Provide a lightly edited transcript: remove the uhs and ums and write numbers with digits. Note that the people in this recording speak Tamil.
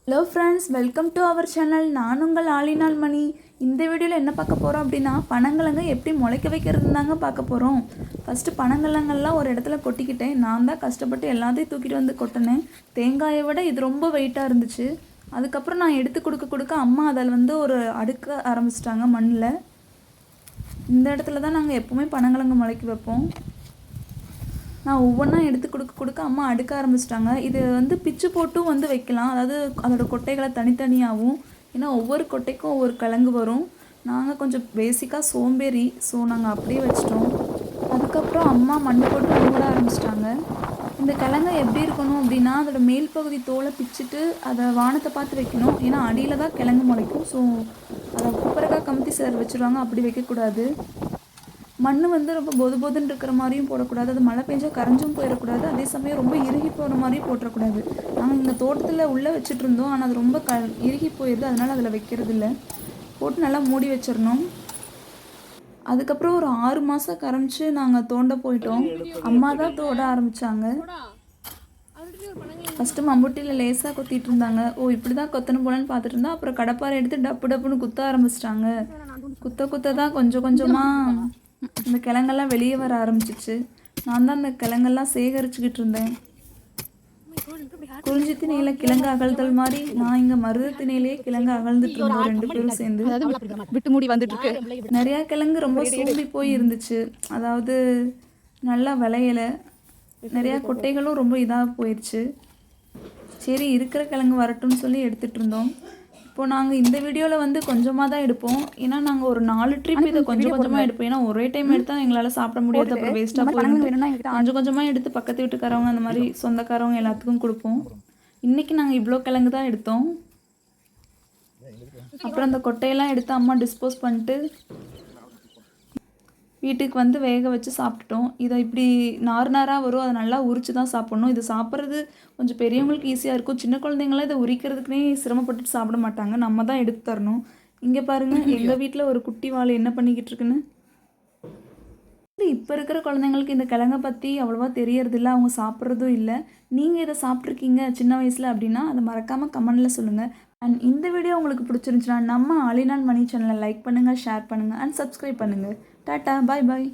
Hello friends, welcome to our channel. நான் உங்கள் ஆலினால் மணி. இந்த வீடியோவில் என்ன பார்க்க போகிறோம் அப்படின்னா, பனங்கிழங்கு எப்படி முளைக்க வைக்கிறதுன்னு தாங்க பார்க்க போகிறோம். ஃபஸ்ட்டு பனங்கிழங்கெல்லாம் ஒரு இடத்துல கொட்டிக்கிட்டேன். நான் தான் கஷ்டப்பட்டு எல்லாத்தையும் தூக்கிட்டு வந்து கொட்டினேன். தேங்காயை விட இது ரொம்ப வெயிட்டாக இருந்துச்சு. அதுக்கப்புறம் நான் எடுத்து கொடுக்க அம்மா அதில் வந்து ஒரு அடுக்க ஆரம்பிச்சிட்டாங்க மண்ணில். இந்த இடத்துல தான் நாங்கள் எப்போவுமே பனங்கிழங்கு முளைக்க வைப்போம். நான் ஒவ்வொன்றா எடுத்து கொடுக்க அம்மா அடுக்க ஆரம்பிச்சிட்டாங்க. இது வந்து பிச்சு போட்டும் வந்து வைக்கலாம், அதாவது அதோடய கொட்டைகளை தனித்தனியாகவும். ஏன்னா ஒவ்வொரு கொட்டைக்கும் ஒவ்வொரு கிழங்கு வரும். நாங்கள் கொஞ்சம் பேசிக்காக சோம்பேறி, ஸோ நாங்கள் அப்படியே வச்சிட்டோம். அதுக்கப்புறம் அம்மா மண் போட்டு மூட ஆரம்பிச்சிட்டாங்க. இந்த கிழங்கு எப்படி இருக்கணும் அப்படின்னா, அதோட மேல் பகுதி தோலை பிச்சுட்டு அதை வானத்தை பார்த்து வைக்கணும். ஏன்னா அடியில் தான் கிழங்கு முளைக்கும். ஸோ அதை குப்பரக்காக கமுத்தி சேர் வச்சுருவாங்க, அப்படி வைக்கக்கூடாது. மண் வந்து ரொம்ப பொதுன்னு இருக்கிற மாதிரியும் போடக்கூடாது, அது மழை பெஞ்சா கரைஞ்சும் போயிடக்கூடாது. அதே சமயம் ரொம்ப இறுகி போகிற மாதிரியும் போட்டுறக்கூடாது. நாங்கள் இந்த தோட்டத்தில் உள்ளே வச்சுட்டு இருந்தோம், ஆனால் அது ரொம்ப இறுகி போயிடுது, அதனால் அதில் வைக்கிறது இல்லை. போட்டு நல்லா மூடி வச்சிடணும். அதுக்கப்புறம் ஒரு 6 மாதம் கரைஞ்சி நாங்கள் தோண்ட போயிட்டோம். அம்மா தான் தோண்ட ஆரம்பித்தாங்க. ஃபஸ்ட்டு மம்புட்டியில் லேசாக கொத்திட்டு இருந்தாங்க. ஓ, இப்படி தான் கொத்தணும் போலன்னு பார்த்துட்டு இருந்தா, அப்புறம் கடப்பாரை எடுத்து டப்புன்னு குத்த ஆரம்பிச்சிட்டாங்க. குத்த தான் கொஞ்சம் கொஞ்சமாக இந்த கிழங்கெல்லாம் வெளியே வர ஆரம்பிச்சிச்சு. நான் தான் அந்த கிழங்கெல்லாம் சேகரிச்சுக்கிட்டு இருந்தேன். குறிஞ்சி திணையில் கிழங்கு அகழ்தல் மாதிரி நான் இங்கே மருத திணையிலேயே கிழங்கு அகழ்ந்துட்டு இருந்தோம் 2 பேரும் சேர்ந்து. விட்டு மூடி வந்துட்டு இருக்கு. நிறையா கிழங்கு ரொம்ப சூம்பி போய் இருந்துச்சு, அதாவது நல்லா விளையலை. நிறையா கொட்டைகளும் ரொம்ப இதாக போயிடுச்சு. சரி, இருக்கிற கிழங்கு வரட்டும்னு சொல்லி எடுத்துகிட்டு இருந்தோம். இப்போது நாங்கள் இந்த வீடியோவில் வந்து கொஞ்சமாக தான் எடுப்போம். ஏன்னா நாங்கள் ஒரு 4 ட்ரிப் இதை கொஞ்சமாக எடுப்போம். ஏன்னா ஒரே டைம் எடுத்தால் எங்களால் சாப்பிட முடியாது, அப்புறம் வேஸ்ட்டாக போயிடும். கொஞ்சமாக எடுத்து பக்கத்து வீட்டுக்காரவங்க அந்த மாதிரி சொந்தக்காரவங்க எல்லாத்துக்கும் கொடுப்போம். இன்றைக்கி நாங்கள் இவ்வளோ கிழங்கு தான் எடுத்தோம். அப்புறம் அந்த கொட்டையெல்லாம் எடுத்து அம்மா டிஸ்போஸ் பண்ணிட்டு வீட்டுக்கு வந்து வேக வச்சு சாப்பிட்டுட்டோம். இதை இப்படி நாராக வரும், அதை நல்லா உரித்து தான் சாப்பிட்ணும். இது சாப்பிட்றது கொஞ்சம் பெரியவங்களுக்கு ஈஸியாக இருக்கும். சின்ன குழந்தைங்களாம் இதை உரிக்கிறதுக்குனே சிரமப்பட்டுட்டு சாப்பிட மாட்டாங்க, நம்ம தான் எடுத்து தரணும். இங்கே பாருங்கள், எங்கள் வீட்டில் ஒரு குட்டி வாழை என்ன பண்ணிக்கிட்டு இருக்குன்னு. இப்போ இருக்கிற குழந்தைங்களுக்கு இந்த கிழங்கை பற்றி அவ்வளோவா தெரியறதில்ல, அவங்க சாப்பிட்றதும் இல்லை. நீங்கள் இதை சாப்பிட்ருக்கீங்க சின்ன வயசில் அப்படின்னா அதை மறக்காமல் கமெண்டில் சொல்லுங்கள். அண்ட் இந்த வீடியோ உங்களுக்கு பிடிச்சிருந்துச்சுன்னா நம்ம ஆலினால் மணி சேனலை லைக் பண்ணுங்கள், ஷேர் பண்ணுங்கள் அண்ட் சப்ஸ்கிரைப் பண்ணுங்கள். டாட்டா, பாய் பாய்.